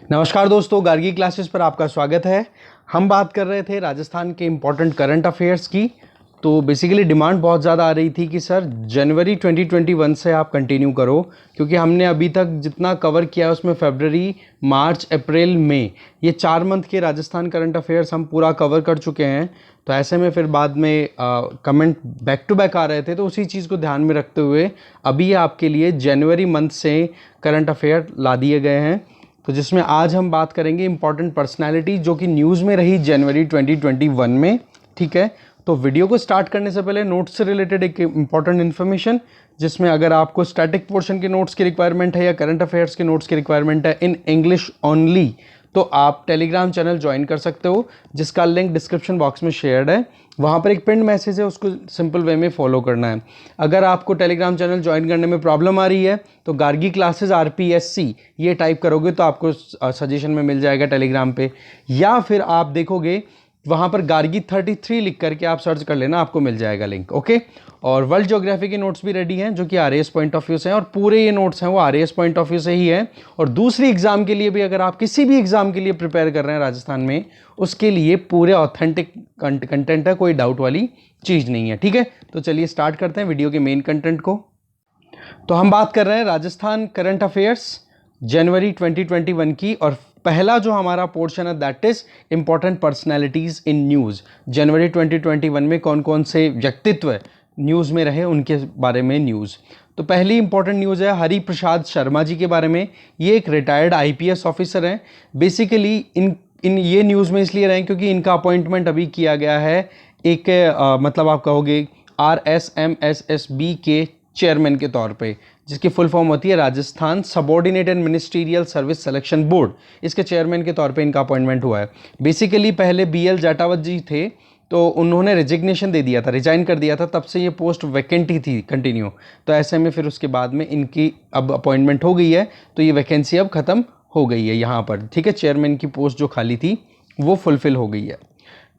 नमस्कार दोस्तों, गार्गी क्लासेस पर आपका स्वागत है। हम बात कर रहे थे राजस्थान के इम्पोर्टेंट करंट अफेयर्स की। तो बेसिकली डिमांड बहुत ज़्यादा आ रही थी कि सर जनवरी 2021 से आप कंटिन्यू करो, क्योंकि हमने अभी तक जितना कवर किया है उसमें फरवरी, मार्च, अप्रैल, मई ये 4 मंथ के राजस्थान करंट अफेयर्स हम पूरा कवर कर चुके हैं। तो ऐसे में फिर बाद में कमेंट बैक टू बैक आ रहे थे, तो उसी चीज़ को ध्यान में रखते हुए अभी आपके लिए जनवरी मंथ से करंट अफेयर ला दिए गए हैं। तो जिसमें आज हम बात करेंगे इंपॉर्टेंट पर्सनालिटी जो कि न्यूज़ में रही जनवरी 2021 में। ठीक है, तो वीडियो को स्टार्ट करने से पहले नोट्स से रिलेटेड एक इंपॉर्टेंट इन्फॉर्मेशन, जिसमें अगर आपको स्टैटिक पोर्शन के नोट्स की रिक्वायरमेंट है या करंट अफेयर्स के नोट्स की रिक्वायरमेंट है इन इंग्लिश ओनली, तो आप टेलीग्राम चैनल ज्वाइन कर सकते हो, जिसका लिंक डिस्क्रिप्शन बॉक्स में शेयर्ड है। वहाँ पर एक पिन मैसेज है, उसको सिंपल वे में फॉलो करना है। अगर आपको टेलीग्राम चैनल ज्वाइन करने में प्रॉब्लम आ रही है तो गार्गी क्लासेस RPSC ये टाइप करोगे तो आपको सजेशन में मिल जाएगा टेलीग्राम पे, या फिर आप देखोगे वहाँ पर गार्गी 33 लिख करके आप सर्च कर लेना, आपको मिल जाएगा लिंक। ओके, और वर्ल्ड ज्योग्राफी के नोट्स भी रेडी हैं जो कि RAS पॉइंट ऑफ व्यू से हैं, और पूरे ये नोट्स हैं वो RAS पॉइंट ऑफ व्यू से ही है। और दूसरी एग्जाम के लिए भी, अगर आप किसी भी एग्जाम के लिए प्रिपेयर कर रहे हैं राजस्थान में, उसके लिए पूरे ऑथेंटिक कंटेंट है, कोई डाउट वाली चीज़ नहीं है। ठीक है, तो चलिए स्टार्ट करते हैं वीडियो के मेन कंटेंट को। तो हम बात कर रहे हैं राजस्थान करंट अफेयर्स जनवरी 2021 की, और पहला जो हमारा पोर्शन है that is important personalities in news. जनवरी 2021 में कौन कौन से व्यक्तित्व न्यूज़ में रहे उनके बारे में न्यूज़। तो पहली इंपॉर्टेंट न्यूज़ है हरि प्रसाद शर्मा जी के बारे में। ये एक रिटायर्ड IPS ऑफिसर हैं। बेसिकली इन ये न्यूज़ में इसलिए रहे क्योंकि इनका अपॉइंटमेंट अभी किया गया है एक मतलब आप कहोगे RSMSSB के चेयरमैन के तौर पे, जिसकी फुल फॉर्म होती है Rajasthan subordinated ministerial service selection board. इसके चेयरमैन के तौर पे इनका अपॉइंटमेंट हुआ है। बेसिकली पहले BL जाटावत जी थे, तो उन्होंने रिजिग्नेशन दे दिया था, रिजाइन कर दिया था, तब से ये पोस्ट वैकेंट ही थी कंटिन्यू। तो ऐसे में फिर उसके बाद में इनकी अब अपॉइंटमेंट हो गई है, तो ये वैकेंसी अब ख़त्म हो गई है यहाँ पर। ठीक है, चेयरमैन की पोस्ट जो खाली थी वो फुलफिल हो गई है।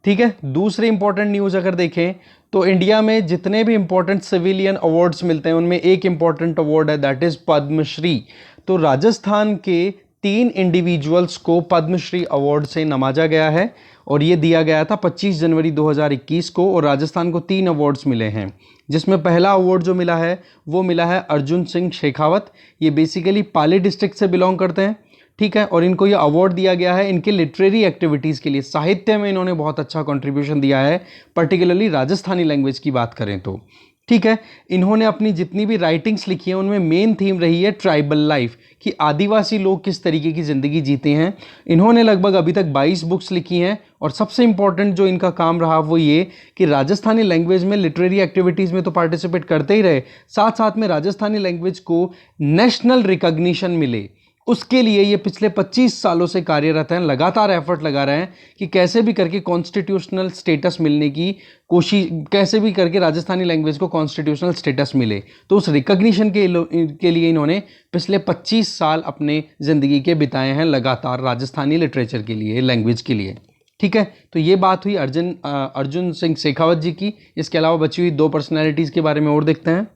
ठीक है, दूसरी इंपॉर्टेंट न्यूज़ अगर देखें तो इंडिया में जितने भी इंपॉर्टेंट सिविलियन अवार्ड्स मिलते हैं उनमें एक इंपॉर्टेंट अवार्ड है दैट इज़ पद्मश्री। तो राजस्थान के 3 इंडिविजुअल्स को पद्मश्री अवार्ड से नवाजा गया है, और ये दिया गया था 25 जनवरी 2021 को, और राजस्थान को 3 अवार्ड्स मिले हैं, जिसमें पहला अवार्ड जो मिला है वो मिला है अर्जुन सिंह शेखावत। ये बेसिकली पाली डिस्ट्रिक्ट से बिलोंग करते हैं। ठीक है, और इनको ये अवार्ड दिया गया है इनके लिटरेरी एक्टिविटीज़ के लिए। साहित्य में इन्होंने बहुत अच्छा कंट्रीब्यूशन दिया है, पर्टिकुलरली राजस्थानी लैंग्वेज की बात करें तो। ठीक है, इन्होंने अपनी जितनी भी राइटिंग्स लिखी हैं उनमें मेन थीम रही है ट्राइबल लाइफ, कि आदिवासी लोग किस तरीके की ज़िंदगी जीते हैं। इन्होंने लगभग अभी तक 22 बुक्स लिखी हैं, और सबसे इंपॉर्टेंट जो इनका काम रहा वो ये कि राजस्थानी लैंग्वेज में लिटरेरी एक्टिविटीज़ में तो पार्टिसिपेट करते ही रहे, साथ साथ में राजस्थानी लैंग्वेज को नेशनल रिकॉग्निशन मिले, उसके लिए ये पिछले 25 सालों से कार्यरत हैं। लगातार एफर्ट लगा रहे हैं कि कैसे भी करके कॉन्स्टिट्यूशनल स्टेटस मिलने की कोशिश, कैसे भी करके राजस्थानी लैंग्वेज को कॉन्स्टिट्यूशनल स्टेटस मिले। तो उस रिकॉग्निशन के लिए इन्होंने पिछले 25 साल अपने ज़िंदगी के बिताए हैं लगातार राजस्थानी लिटरेचर के लिए, लैंग्वेज के लिए। ठीक है, तो ये बात हुई अर्जुन सिंह शेखावत जी की। इसके अलावा बची हुई 2 पर्सनैलिटीज़ के बारे में और देखते हैं।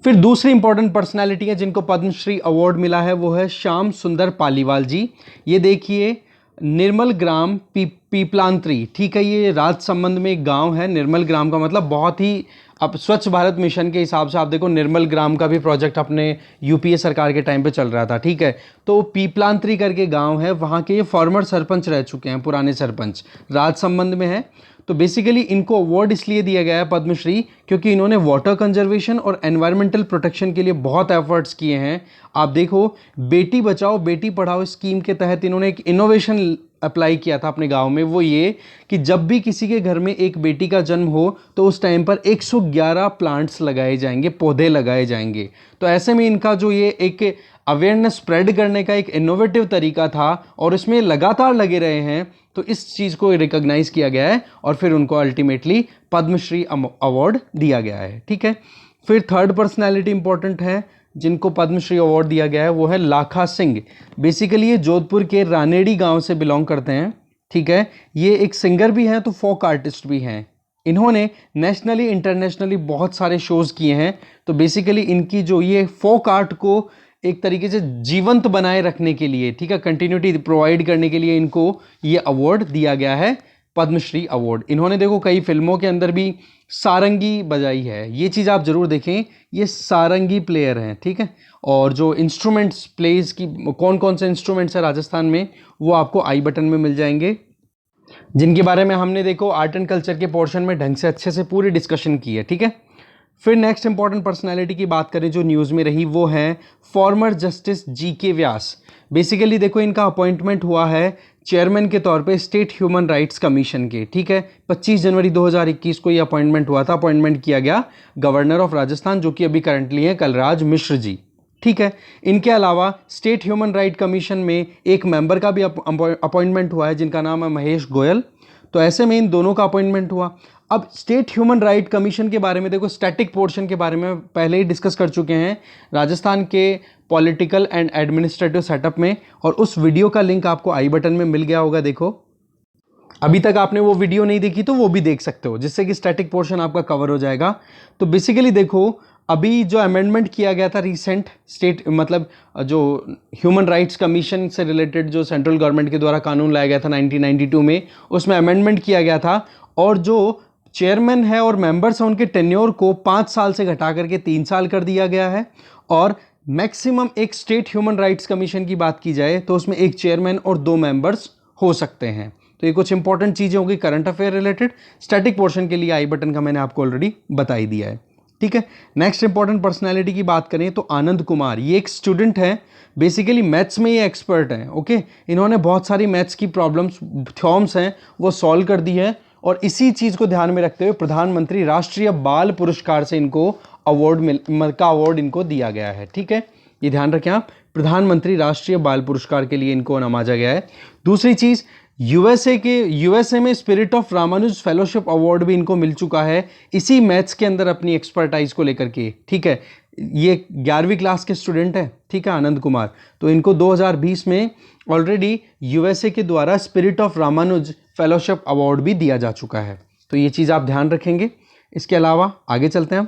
फिर दूसरी इंपॉर्टेंट पर्सनालिटी है जिनको पद्मश्री अवार्ड मिला है, वो है श्याम सुंदर पालीवाल जी। ये देखिए निर्मल ग्राम पीपलांत्री। ठीक है, ये राजसमंद में एक गांव है। निर्मल ग्राम का मतलब बहुत ही, अब स्वच्छ भारत मिशन के हिसाब से आप देखो निर्मल ग्राम का भी प्रोजेक्ट अपने UPA सरकार के टाइम पे चल रहा था। ठीक है, तो पीपलांत्री करके गांव है, वहाँ के ये फॉर्मर सरपंच रह चुके हैं, पुराने सरपंच, राजसमंद में है। तो बेसिकली इनको अवार्ड इसलिए दिया गया है पद्मश्री क्योंकि इन्होंने वाटर कंजर्वेशन और एनवायरमेंटल प्रोटेक्शन के लिए बहुत एफर्ट्स किए हैं। आप देखो, बेटी बचाओ बेटी पढ़ाओ स्कीम के तहत इन्होंने एक इनोवेशन अप्लाई किया था अपने गांव में, वो ये कि जब भी किसी के घर में एक बेटी का जन्म हो तो उस टाइम पर 111 प्लांट्स लगाए जाएंगे, पौधे लगाए जाएंगे। तो ऐसे में इनका जो ये एक अवेयरनेस स्प्रेड करने का एक इनोवेटिव तरीका था, और इसमें लगातार लगे रहे हैं, तो इस चीज़ को रिकॉग्नाइज किया गया है, और फिर उनको अल्टीमेटली पद्मश्री अवार्ड दिया गया है। ठीक है, फिर थर्ड पर्सनैलिटी इंपॉर्टेंट है जिनको पद्मश्री अवार्ड दिया गया है, वो है लाखा सिंह। बेसिकली ये जोधपुर के रानेड़ी गांव से बिलोंग करते हैं। ठीक है, ये एक सिंगर भी हैं तो फोक आर्टिस्ट भी हैं। इन्होंने नेशनली इंटरनेशनली बहुत सारे शोज़ किए हैं। तो बेसिकली इनकी जो ये फोक आर्ट को एक तरीके से जीवंत बनाए रखने के लिए, ठीक है, कंटिन्यूटी प्रोवाइड करने के लिए इनको ये अवार्ड दिया गया है, पद्मश्री अवार्ड। इन्होंने देखो कई फिल्मों के अंदर भी सारंगी बजाई है, ये चीज़ आप जरूर देखें, ये सारंगी प्लेयर हैं, ठीक है। और जो इंस्ट्रूमेंट्स प्लेज की कौन कौन से इंस्ट्रूमेंट्स है राजस्थान में, वो आपको आई बटन में मिल जाएंगे, जिनके बारे में हमने देखो आर्ट एंड कल्चर के पोर्शन में ढंग से अच्छे से पूरी डिस्कशन की है, ठीक है। फिर नेक्स्ट इंपॉर्टेंट पर्सनालिटी की बात करें जो न्यूज़ में रही, वो है फॉर्मर जस्टिस जीके व्यास। बेसिकली देखो इनका अपॉइंटमेंट हुआ है चेयरमैन के तौर पे स्टेट ह्यूमन राइट्स कमीशन के, ठीक है। 25 जनवरी 2021 को ये अपॉइंटमेंट हुआ था, अपॉइंटमेंट किया गया गवर्नर ऑफ राजस्थान जो कि अभी करंटली हैं कलराज मिश्र जी, ठीक है। इनके अलावा स्टेट ह्यूमन राइट कमीशन में एक मेंबर का भी अपॉइंटमेंट हुआ है जिनका नाम है महेश गोयल। तो ऐसे में इन दोनों का अपॉइंटमेंट हुआ। अब स्टेट ह्यूमन राइट कमीशन के बारे में देखो, स्टैटिक पोर्शन के बारे में पहले ही डिस्कस कर चुके हैं राजस्थान के पॉलिटिकल एंड एडमिनिस्ट्रेटिव सेटअप में, और उस वीडियो का लिंक आपको आई बटन में मिल गया होगा। देखो अभी तक आपने वो वीडियो नहीं देखी तो वो भी देख सकते हो, जिससे कि स्टैटिक पोर्शन आपका कवर हो जाएगा। तो बेसिकली देखो अभी जो अमेंडमेंट किया गया था रिसेंट, स्टेट मतलब जो ह्यूमन राइट्स कमीशन से रिलेटेड जो सेंट्रल गवर्नमेंट के द्वारा कानून लाया गया था 1992 में, उसमें अमेंडमेंट किया गया था, और जो चेयरमैन है और मेंबर्स हैं उनके टेन्योर को 5 साल से घटा करके 3 साल कर दिया गया है। और मैक्सिमम एक स्टेट ह्यूमन राइट्स कमीशन की बात की जाए तो उसमें एक चेयरमैन और 2 मेंबर्स हो सकते हैं। तो ये कुछ इंपॉर्टेंट चीज़ें होंगी current affair related. Static portion के लिए आई बटन का मैंने आपको ऑलरेडी बता ही दिया है, ठीक है। नेक्स्ट इंपॉर्टेंट पर्सनैलिटी की बात करें तो आनंद कुमार, ये एक स्टूडेंट है, बेसिकली मैथ्स में ये एक्सपर्ट हैं, ओके। इन्होंने बहुत सारी मैथ्स की प्रॉब्लम्स थ्योरम्स हैं वो सॉल्व कर दी है, और इसी चीज़ को ध्यान में रखते हुए प्रधानमंत्री राष्ट्रीय बाल पुरस्कार से इनको अवार्ड इनको दिया गया है, ठीक है। ये ध्यान रखें आप, प्रधानमंत्री राष्ट्रीय बाल पुरस्कार के लिए इनको नवाजा गया है। दूसरी चीज़, यूएसए में spirit of Ramanuja fellowship award भी इनको मिल चुका है, इसी मैथ्स के अंदर अपनी एक्सपर्टाइज को लेकर के, ठीक है। ये 11वीं क्लास के स्टूडेंट हैं, ठीक है, आनंद कुमार। तो इनको 2020 में ऑलरेडी यूएसए के द्वारा spirit of Ramanuja fellowship award भी दिया जा चुका है। तो ये चीज़ आप ध्यान रखेंगे। इसके अलावा आगे चलते हैं।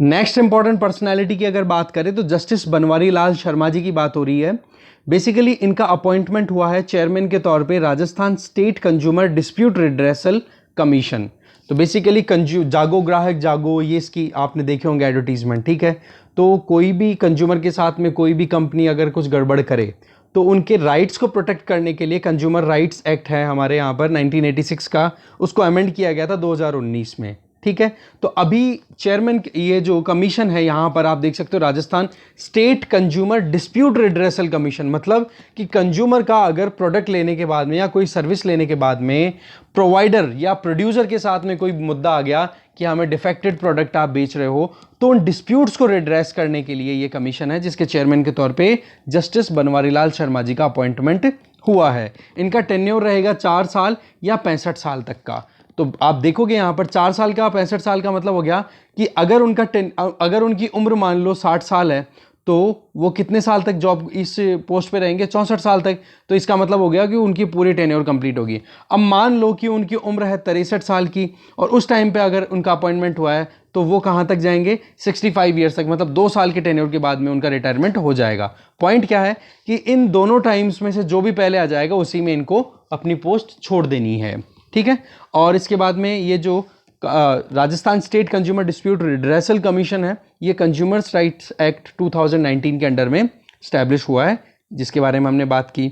नेक्स्ट इंपॉर्टेंट पर्सनैलिटी की अगर बात करें तो जस्टिस बनवारी लाल शर्मा जी की बात हो रही है। बेसिकली इनका अपॉइंटमेंट हुआ है चेयरमैन के तौर पे Rajasthan state consumer dispute redressal commission. तो बेसिकली जागो ग्राहक जागो, ये इसकी आपने देखे होंगे एडवर्टीजमेंट, ठीक है। तो कोई भी कंज्यूमर के साथ में कोई भी कंपनी अगर कुछ गड़बड़ करे तो उनके राइट्स को प्रोटेक्ट करने के लिए कंज्यूमर राइट्स एक्ट है हमारे यहाँ पर 1986 का, उसको अमेंड किया गया था 2019 में, ठीक है। तो अभी चेयरमैन ये जो कमीशन है यहाँ पर आप देख सकते हो Rajasthan state consumer dispute redressal commission, मतलब कि कंज्यूमर का अगर प्रोडक्ट लेने के बाद में या कोई सर्विस लेने के बाद में प्रोवाइडर या प्रोड्यूसर के साथ में कोई मुद्दा आ गया कि हमें डिफेक्टेड प्रोडक्ट आप बेच रहे हो, तो उन डिस्प्यूट्स को रिड्रेस करने के लिए ये कमीशन है, जिसके चेयरमैन के तौर पे जस्टिस बनवारी लाल शर्मा जी का अपॉइंटमेंट हुआ है। इनका टेन्योर रहेगा 4 साल या 65 साल तक का। तो आप देखोगे यहाँ पर 4 साल का 65 साल का मतलब हो गया कि अगर उनकी उम्र मान लो 60 साल है तो वो कितने साल तक जॉब इस पोस्ट पे रहेंगे, 64 साल तक। तो इसका मतलब हो गया कि उनकी पूरी टेन्योर कंप्लीट होगी। अब मान लो कि उनकी उम्र है 63 साल की और उस टाइम पे अगर उनका अपॉइंटमेंट हुआ है तो वो कहाँ तक जाएंगे, 65 ईयर्स तक, मतलब 2 साल के टेन्योर के बाद में उनका रिटायरमेंट हो जाएगा। पॉइंट क्या है कि इन दोनों टाइम्स में से जो भी पहले आ जाएगा उसी में इनको अपनी पोस्ट छोड़ देनी है, ठीक है। और इसके बाद में ये जो Rajasthan state consumer dispute redressal commission है, ये कंज्यूमर्स राइट्स एक्ट 2019 के अंडर में स्टैब्लिश हुआ है, जिसके बारे में हमने बात की।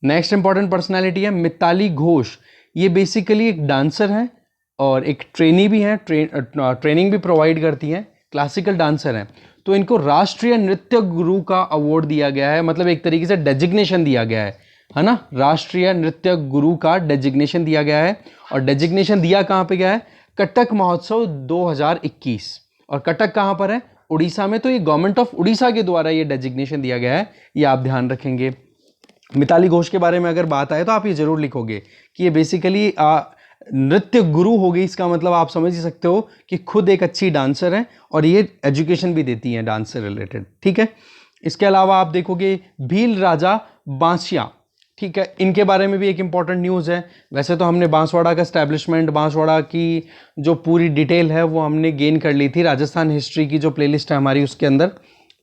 नेक्स्ट इंपॉर्टेंट पर्सनालिटी है मिताली घोष। ये बेसिकली एक डांसर है और एक ट्रेनी भी है, ट्रेनिंग भी प्रोवाइड करती हैं, क्लासिकल डांसर हैं। तो इनको राष्ट्रीय नृत्य गुरु का अवार्ड दिया गया है, मतलब एक तरीके से डेजिग्नेशन दिया गया है ना, राष्ट्रीय नृत्य गुरु का डेजिग्नेशन दिया गया है। और डेजिग्नेशन दिया कहाँ पे गया है, कटक महोत्सव 2021। और कटक कहाँ पर है, उड़ीसा में। तो ये गवर्नमेंट ऑफ उड़ीसा के द्वारा ये डेजिग्नेशन दिया गया है, ये आप ध्यान रखेंगे। मिताली घोष के बारे में अगर बात आए तो आप ये जरूर लिखोगे कि ये बेसिकली नृत्य गुरु हो गई। इसका मतलब आप समझ ही सकते हो कि खुद एक अच्छी डांसर है और ये एजुकेशन भी देती हैं डांस से रिलेटेड, ठीक है। इसके अलावा आप देखोगे भील राजा बांसिया, ठीक है, इनके बारे में भी एक इंपॉर्टेंट न्यूज़ है। वैसे तो हमने बांसवाड़ा का एस्टैब्लिशमेंट, बांसवाड़ा की जो पूरी डिटेल है वो हमने गेन कर ली थी राजस्थान हिस्ट्री की जो प्लेलिस्ट है हमारी उसके अंदर।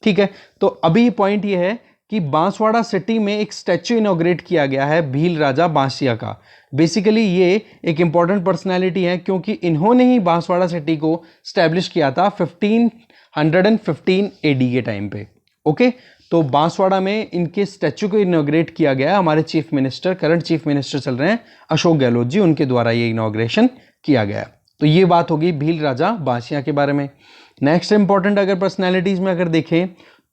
ठीक है, तो अभी पॉइंट ये है कि बांसवाड़ा सिटी में एक स्टैच्यू इनॉग्रेट किया गया है भील राजा बांसिया का। बेसिकली ये एक इंपॉर्टेंट पर्सनैलिटी है क्योंकि इन्होंने ही बांसवाड़ा सिटी को स्टैब्लिश किया था 1515 एडी के टाइम पे। ओके, तो बांसवाड़ा में इनके स्टैच्यू को इनॉग्रेट किया गया है। हमारे chief minister, current chief minister चल रहे हैं अशोक गहलोत जी, उनके द्वारा ये इनॉग्रेशन किया गया है। तो ये बात होगी भील राजा बांसिया के बारे में। नेक्स्ट इंपॉर्टेंट अगर पर्सनैलिटीज में अगर देखें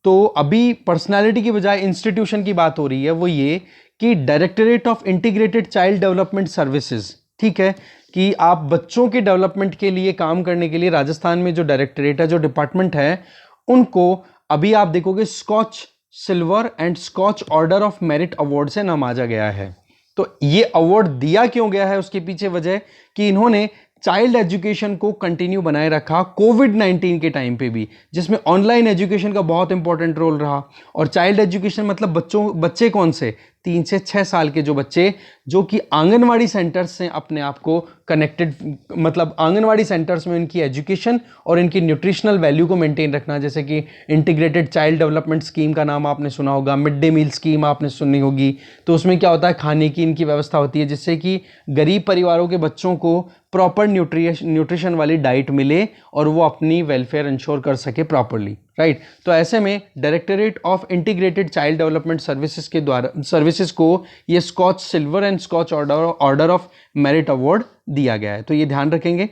तो अभी पर्सनैलिटी की बजाय इंस्टीट्यूशन की बात हो रही है, वो ये कि directorate of integrated child development services, ठीक है, कि आप बच्चों के डेवलपमेंट के लिए काम करने के लिए राजस्थान में जो डायरेक्टरेट है, जो डिपार्टमेंट है, उनको अभी आप देखोगे SKOCH silver and SKOCH order of merit award से नवाजा गया है। तो ये अवार्ड दिया क्यों गया है, उसके पीछे वजह कि इन्होंने चाइल्ड एजुकेशन को कंटिन्यू बनाए रखा कोविड-19 के टाइम पे भी, जिसमें ऑनलाइन एजुकेशन का बहुत इंपॉर्टेंट रोल रहा। और चाइल्ड एजुकेशन मतलब बच्चे कौन से, 3 से 6 साल के जो बच्चे जो कि आंगनवाड़ी सेंटर्स से अपने आप को कनेक्टेड, मतलब आंगनवाड़ी सेंटर्स में उनकी एजुकेशन और इनकी न्यूट्रिशनल वैल्यू को मेंटेन रखना, जैसे कि इंटीग्रेटेड चाइल्ड डेवलपमेंट स्कीम का नाम आपने सुना होगा, मिड डे मील स्कीम आपने सुनी होगी। तो उसमें क्या होता है, खाने की इनकी व्यवस्था होती है जिससे कि गरीब परिवारों के बच्चों को प्रॉपर न्यूट्रिशन वाली डाइट मिले और वो अपनी वेलफेयर इंश्योर कर सके प्रॉपरली, राइट। तो ऐसे में directorate of integrated child development services के द्वारा सर्विसेज को ये SKOCH silver and SKOCH order of merit award दिया गया है। तो ये ध्यान रखेंगे।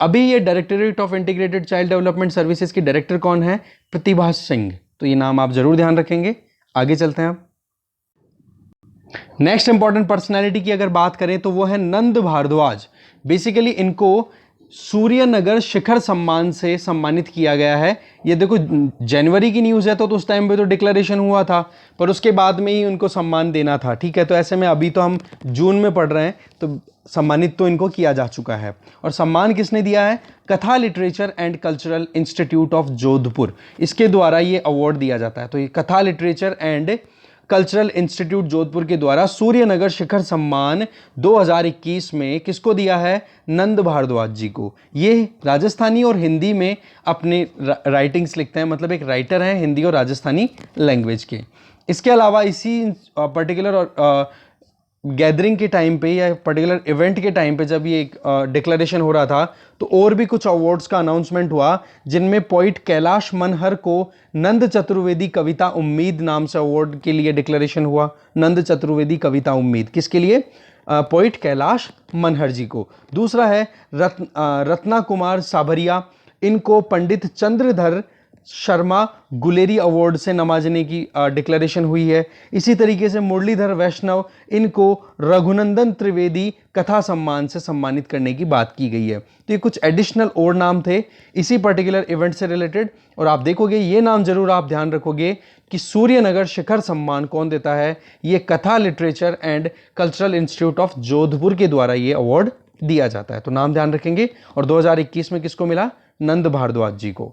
अभी ये directorate of integrated child development services के डायरेक्टर कौन है, प्रतिभा सिंह। तो ये नाम आप जरूर ध्यान रखेंगे। आगे चलते हैं आप। नेक्स्ट इंपॉर्टेंट पर्सनैलिटी की अगर बात करें तो वो है नंद भारद्वाज। बेसिकली इनको सूर्य नगर शिखर सम्मान से सम्मानित किया गया है। ये देखो जनवरी की न्यूज़ है, तो उस टाइम पे तो डिक्लेरेशन हुआ था, पर उसके बाद में ही उनको सम्मान देना था, ठीक है। तो ऐसे में अभी तो हम जून में पढ़ रहे हैं, तो सम्मानित तो इनको किया जा चुका है। और सम्मान किसने दिया है, कथा literature and cultural institute of Jodhpur, इसके द्वारा ये अवार्ड दिया जाता है। तो ये कथा literature and cultural institute Jodhpur के द्वारा सूर्यनगर शिखर सम्मान 2021 में किसको दिया है, नंद भारद्वाज जी को। ये राजस्थानी और हिंदी में अपने राइटिंग्स लिखते हैं, मतलब एक राइटर हैं हिंदी और राजस्थानी लैंग्वेज के। इसके अलावा इसी पर्टिकुलर गैदरिंग के टाइम पे या पर्टिकुलर इवेंट के टाइम पे जब ये डिक्लेरेशन हो रहा था, तो और भी कुछ अवार्ड्स का अनाउंसमेंट हुआ, जिनमें पोइट कैलाश मनहर को नंद चतुर्वेदी कविता उम्मीद नाम से अवार्ड के लिए डिक्लेरेशन हुआ। नंद चतुर्वेदी कविता उम्मीद किसके लिए, पोइट कैलाश मनहर जी को। दूसरा है रत्ना कुमार साभरिया, इनको पंडित चंद्रधर शर्मा गुलेरी अवार्ड से नवाजने की डिक्लेरेशन हुई है। इसी तरीके से मुरलीधर वैष्णव, इनको रघुनंदन त्रिवेदी कथा सम्मान से सम्मानित करने की बात की गई है। तो ये कुछ एडिशनल और नाम थे इसी पर्टिकुलर इवेंट से रिलेटेड। और आप देखोगे ये नाम जरूर आप ध्यान रखोगे कि सूर्यनगर शिखर सम्मान कौन देता है, ये कथा literature and cultural institute of Jodhpur के द्वारा ये अवार्ड दिया जाता है। तो नाम ध्यान रखेंगे। और 2021 में किसको मिला, नंद भारद्वाज जी को।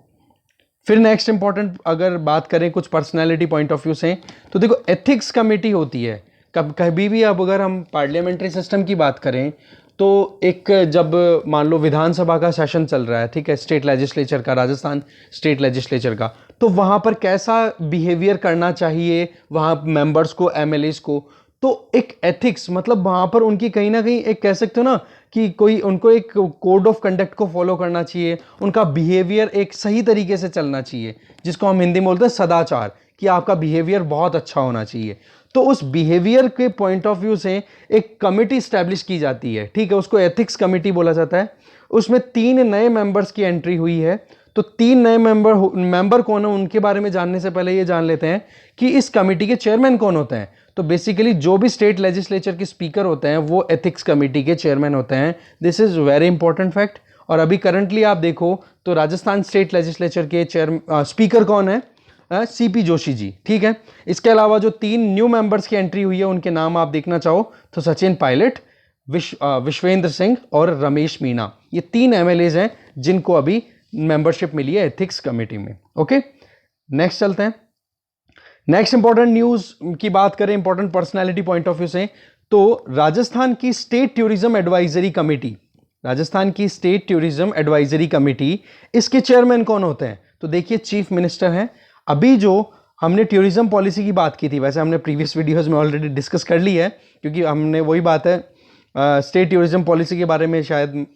फिर नेक्स्ट इंपॉर्टेंट अगर बात करें कुछ पर्सनालिटी पॉइंट ऑफ व्यू से, तो देखो एथिक्स कमेटी होती है कभी भी। अब अगर हम पार्लियामेंट्री सिस्टम की बात करें तो एक जब मान लो विधानसभा का सेशन चल रहा है, ठीक है, स्टेट लेजिस्लेचर का, राजस्थान स्टेट लेजिस्लेचर का, तो वहाँ पर कैसा बिहेवियर करना चाहिए वहाँ मेंबर्स को, एमएलएस को। तो एक एथिक्स मतलब वहाँ पर उनकी कहीं ना कहीं एक कह सकते हो ना कि कोई उनको एक कोड ऑफ कंडक्ट को फॉलो करना चाहिए, उनका बिहेवियर एक सही तरीके से चलना चाहिए, जिसको हम हिंदी में बोलते हैं सदाचार, कि आपका बिहेवियर बहुत अच्छा होना चाहिए। तो उस बिहेवियर के पॉइंट ऑफ व्यू से एक कमेटी स्टैब्लिश की जाती है, ठीक है, उसको एथिक्स कमेटी बोला जाता है। उसमें 3 नए मेंबर्स की एंट्री हुई है। तो 3 नए मेंबर कौन है, उनके बारे में जानने से पहले ये जान लेते हैं कि इस कमेटी के चेयरमैन कौन होते हैं। तो बेसिकली जो भी स्टेट लेजिस्लेचर के स्पीकर होते हैं वो एथिक्स कमेटी के चेयरमैन होते हैं। This is very important fact. और अभी करंटली आप देखो तो राजस्थान स्टेट लेजिस्लेचर के स्पीकर कौन है, सीपी जोशी जी, ठीक है। इसके अलावा जो 3 न्यू मेंबर्स की एंट्री हुई है उनके नाम आप देखना चाहो तो सचिन पायलट, विश्वेंद्र सिंह और रमेश मीणा, ये 3 एमएलएज हैं जिनको अभी मेंबरशिप मिली है एथिक्स कमेटी में। ओके, नेक्स्ट चलते हैं। नेक्स्ट इंपॉर्टेंट न्यूज की बात करें important personality point of view से, तो राजस्थान की state tourism advisory committee, Rajasthan की स्टेट टूरिज्म एडवाइजरी कमेटी, इसके चेयरमैन कौन होते हैं। तो देखिए चीफ मिनिस्टर हैं अभी जो हमने टूरिज्म पॉलिसी की बात की थी, वैसे हमने प्रीवियस वीडियोस में ऑलरेडी डिस्कस कर ली है, क्योंकि हमने वही बात है स्टेट टूरिज्म पॉलिसी के बारे में शायद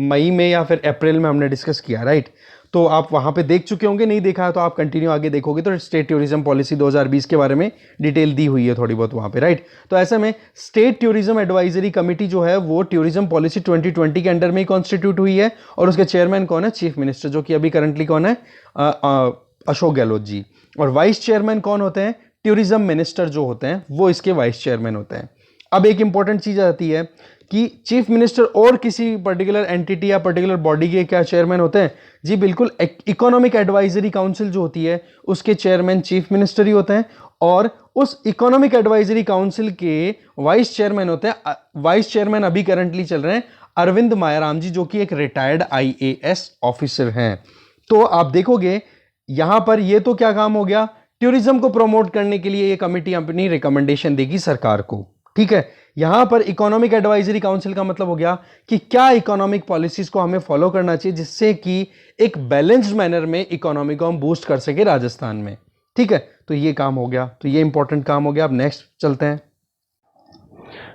मई में या फिर अप्रैल में हमने डिस्कस किया, राइट। तो आप वहाँ पे देख चुके होंगे, नहीं देखा है तो आप कंटिन्यू आगे देखोगे तो स्टेट टूरिज्म पॉलिसी 2020 के बारे में डिटेल दी हुई है थोड़ी बहुत वहाँ पे, राइट। तो ऐसे में स्टेट टूरिज्म एडवाइजरी कमेटी जो है वो टूरिज्म पॉलिसी 2020 के अंडर में ही कॉन्स्टिट्यूट हुई है, और उसके चेयरमैन कौन है? चीफ मिनिस्टर, जो कि अभी करंटली कौन है? अशोक गहलोत जी। और वाइस चेयरमैन कौन होते हैं? टूरिज्म मिनिस्टर जो होते हैं वो इसके वाइस चेयरमैन होते हैं। अब एक इंपॉर्टेंट चीज आती है कि चीफ मिनिस्टर और किसी पर्टिकुलर एंटिटी या पर्टिकुलर बॉडी के क्या चेयरमैन होते हैं? जी बिल्कुल, इकोनॉमिक एडवाइजरी काउंसिल जो होती है उसके चेयरमैन चीफ मिनिस्टर ही होते हैं, और उस इकोनॉमिक एडवाइजरी काउंसिल के वाइस चेयरमैन होते हैं, वाइस चेयरमैन अभी करंटली चल रहे हैं अरविंद मायाराम जी, जो कि एक रिटायर्ड IAS ऑफिसर हैं। तो आप देखोगे यहां पर ये तो क्या काम हो गया? टूरिज्म को प्रमोट करने के लिए ये कमेटी अपनी रिकमेंडेशन देगी सरकार को, ठीक है। यहां पर इकोनॉमिक एडवाइजरी काउंसिल का मतलब हो गया कि क्या इकोनॉमिक पॉलिसीज को हमें फॉलो करना चाहिए जिससे कि एक बैलेंस्ड मैनर में इकोनॉमी को हम बूस्ट कर सके राजस्थान में, ठीक है। तो ये काम हो गया, तो ये इंपॉर्टेंट काम हो गया। अब नेक्स्ट चलते हैं।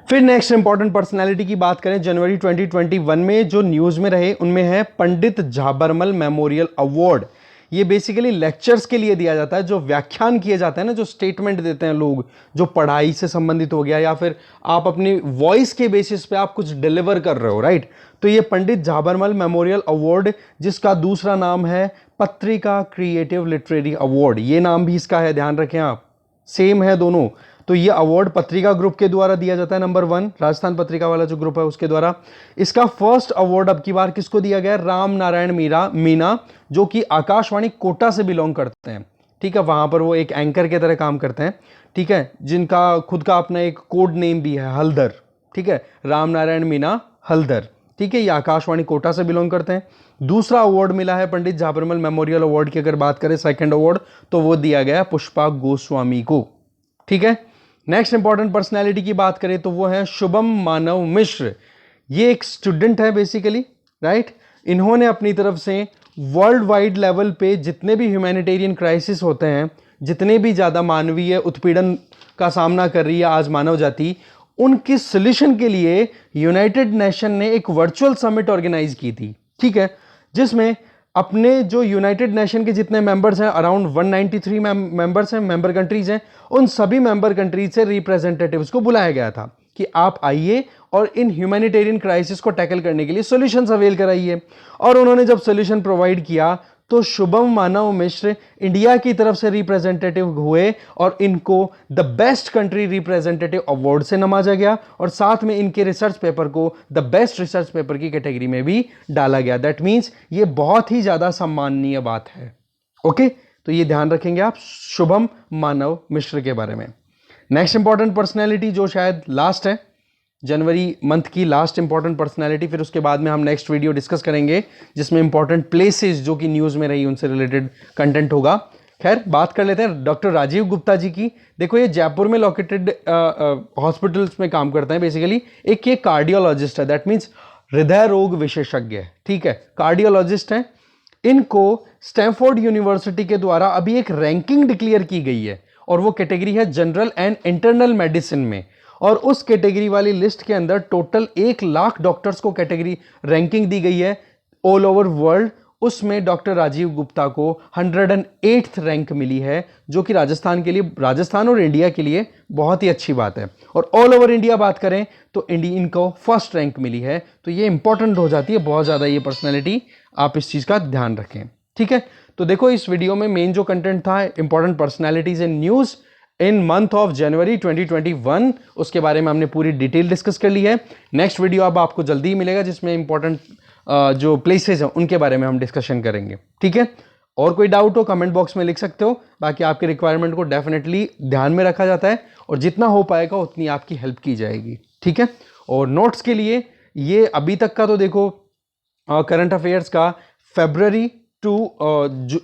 फिर नेक्स्ट इंपॉर्टेंट पर्सनैलिटी की बात करें, जनवरी 2021 में जो न्यूज में रहे उनमें है पंडित झाबरमल मेमोरियल अवार्ड। ये बेसिकली लेक्चर्स के लिए दिया जाता है, जो व्याख्यान किए जाते हैं ना, जो स्टेटमेंट देते हैं लोग, जो पढ़ाई से संबंधित हो गया या फिर आप अपनी वॉइस के बेसिस पे आप कुछ डिलीवर कर रहे हो, राइट। तो ये पंडित झाबरमल मेमोरियल अवार्ड, जिसका दूसरा नाम है पत्रिका क्रिएटिव लिटरेरी अवार्ड, ये नाम भी इसका है, ध्यान रखें आप, सेम है दोनों। तो ये अवार्ड पत्रिका ग्रुप के द्वारा दिया जाता है, नंबर 1 राजस्थान पत्रिका वाला जो ग्रुप है उसके द्वारा। इसका फर्स्ट अवार्ड अब की बार किसको दिया गया? राम नारायण मीना, जो कि आकाशवाणी कोटा से बिलोंग करते हैं, ठीक है। वहां पर वो एक एंकर के तरह काम करते हैं, ठीक है, जिनका खुद का अपना एक कोड नेम भी है, हल्दर, ठीक है, राम नारायण मीना हल्दर, ठीक है। ये आकाशवाणी कोटा से बिलोंग करते हैं। दूसरा अवार्ड मिला है पंडित झाबरमल मेमोरियल अवार्ड की अगर बात करें, सेकंड अवार्ड, तो वो दिया गया पुष्पा गोस्वामी को, ठीक है। नेक्स्ट इंपॉर्टेंट पर्सनैलिटी की बात करें तो वो है शुभम मानव मिश्र। ये एक स्टूडेंट है बेसिकली, राइट। इन्होंने अपनी तरफ से वर्ल्ड वाइड लेवल पे जितने भी ह्यूमैनिटेरियन क्राइसिस होते हैं, जितने भी ज़्यादा मानवीय उत्पीड़न का सामना कर रही है आज मानव जाति, उनकी सोल्यूशन के लिए यूनाइटेड नेशन ने एक वर्चुअल समिट ऑर्गेनाइज की थी, ठीक है, जिसमें अपने जो यूनाइटेड नेशन के जितने मेंबर्स हैं, अराउंड 193 मेंबर्स हैं, मेंबर कंट्रीज हैं, उन सभी मेंबर कंट्रीज से रिप्रेजेंटेटिव्स को बुलाया गया था कि आप आइए और इन ह्यूमैनिटेरियन क्राइसिस को टैकल करने के लिए सॉल्यूशंस अवेल कराइए। और उन्होंने जब सॉल्यूशन प्रोवाइड किया तो शुभम मानव मिश्र इंडिया की तरफ से रिप्रेजेंटेटिव हुए और इनको the best country representative award से नवाजा गया, और साथ में इनके रिसर्च पेपर को द बेस्ट रिसर्च पेपर की कैटेगरी में भी डाला गया। दैट मीन्स ये बहुत ही ज्यादा सम्माननीय बात है, ओके। तो ये ध्यान रखेंगे आप शुभम मानव मिश्र के बारे में। नेक्स्ट इंपॉर्टेंट पर्सनैलिटी जो शायद लास्ट है, जनवरी मंथ की लास्ट इंपॉर्टेंट पर्सनैलिटी, फिर उसके बाद में हम नेक्स्ट वीडियो डिस्कस करेंगे जिसमें इंपॉर्टेंट प्लेसेस जो कि न्यूज़ में रही उनसे रिलेटेड कंटेंट होगा। खैर बात कर लेते हैं डॉक्टर राजीव गुप्ता जी की। देखो ये जयपुर में लोकेटेड हॉस्पिटल्स में काम करते हैं बेसिकली। एक ये कार्डियोलॉजिस्ट है, दैट मीन्स हृदय रोग विशेषज्ञ, ठीक है, कार्डियोलॉजिस्ट हैं। इनको स्टैनफोर्ड यूनिवर्सिटी के द्वारा अभी एक रैंकिंग डिक्लेयर की गई है, और वो कैटेगरी है जनरल एंड इंटरनल मेडिसिन में, और उस कैटेगरी वाली लिस्ट के अंदर टोटल 1 लाख डॉक्टर्स को कैटेगरी रैंकिंग दी गई है ऑल ओवर वर्ल्ड। उसमें डॉक्टर राजीव गुप्ता को 108th रैंक मिली है, जो कि राजस्थान और इंडिया के लिए बहुत ही अच्छी बात है। और ऑल ओवर इंडिया बात करें तो इनको फर्स्ट रैंक मिली है। तो ये इंपॉर्टेंट हो जाती है बहुत ज़्यादा ये पर्सनैलिटी, आप इस चीज़ का ध्यान रखें, ठीक है। तो देखो इस वीडियो में मेन जो कंटेंट था important personalities in news in month of January 2021, उसके बारे में हमने पूरी डिटेल डिस्कस कर ली है। नेक्स्ट वीडियो अब आपको जल्दी ही मिलेगा जिसमें इंपॉर्टेंट जो प्लेसेस हैं उनके बारे में हम डिस्कशन करेंगे, ठीक है। और कोई डाउट हो कमेंट बॉक्स में लिख सकते हो, बाकी आपके रिक्वायरमेंट को डेफिनेटली ध्यान में रखा जाता है और जितना हो पाएगा उतनी आपकी हेल्प की जाएगी, ठीक है। और नोट्स के लिए ये अभी तक का तो देखो करंट अफेयर्स का फरवरी टू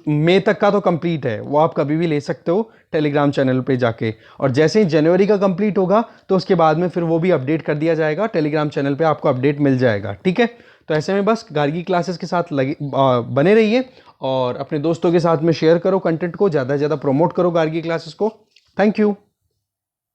मई तक का तो कंप्लीट है, वो आप कभी भी ले सकते हो टेलीग्राम चैनल पे जाके। और जैसे ही जनवरी का कंप्लीट होगा तो उसके बाद में फिर वो भी अपडेट कर दिया जाएगा, टेलीग्राम चैनल पे आपको अपडेट मिल जाएगा, ठीक है। तो ऐसे में बस गार्गी क्लासेस के साथ बने रहिए और अपने दोस्तों के साथ में शेयर करो कंटेंट को, ज़्यादा से ज़्यादा प्रमोट करो गार्गी क्लासेस को। Thank you.